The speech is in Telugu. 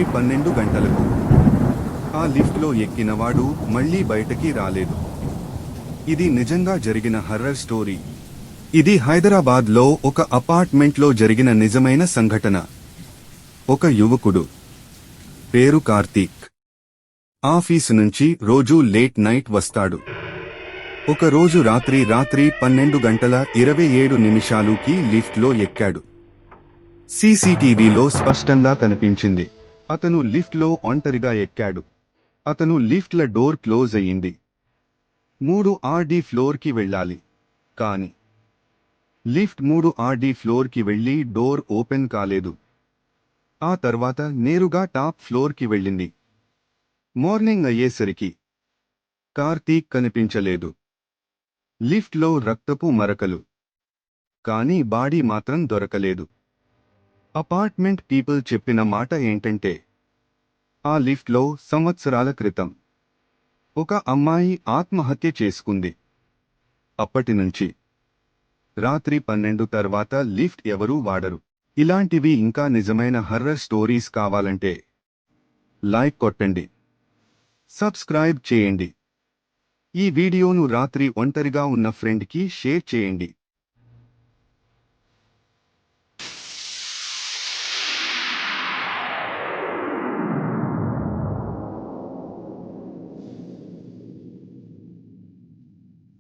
రాత్రి 12 గంటలకు. ఆ లిఫ్ట్లో ఎక్కినవాడు మళ్లీ బయటకి రాలేదు. ఇది నిజంగా జరిగిన హర్రర్ స్టోరీ. ఇది హైదరాబాద్లో ఒక అపార్ట్మెంట్లో జరిగిన నిజమైన సంఘటన. ఒక యువకుడు పేరు కార్తీక్ ఆఫీసు నుంచి రోజూ లేట్ నైట్ వస్తాడు. ఒక రోజు రాత్రి 12:27 లిఫ్ట్లో ఎక్కాడు. సీసీటీవీలో స్పష్టంగా కనిపించింది. అతను లిఫ్ట్లో ఒంటరిగా ఎక్కాడు. అతను లిఫ్ట్ల డోర్ క్లోజ్ అయ్యింది. 3rd ఫ్లోర్కి వెళ్ళాలి. కాని లిఫ్ట్ 3rd ఫ్లోర్కి వెళ్లి డోర్ ఓపెన్ కాలేదు. ఆ తర్వాత నేరుగా టాప్ ఫ్లోర్కి వెళ్ళింది. మార్నింగ్ అయ్యేసరికి కార్తీక్ కనిపించలేదు. లిఫ్ట్లో రక్తపు మరకలు, కానీ బాడీ మాత్రం దొరకలేదు. అపార్ట్మెంట్ పీపుల్ చెప్పిన మాట ఏంటంటే, ఆ లిఫ్ట్లో సంవత్సరాల క్రితం ఒక అమ్మాయి ఆత్మహత్య చేసుకుంది. అప్పటినుంచి రాత్రి 12 తర్వాత లిఫ్ట్ ఎవరూ వాడరు. ఇలాంటివి ఇంకా నిజమైన హర్రర్ స్టోరీస్ కావాలంటే లైక్ కొట్టండి, సబ్స్క్రైబ్ చేయండి. ఈ వీడియోను రాత్రి ఒంటరిగా ఉన్న ఫ్రెండ్కి షేర్ చేయండి.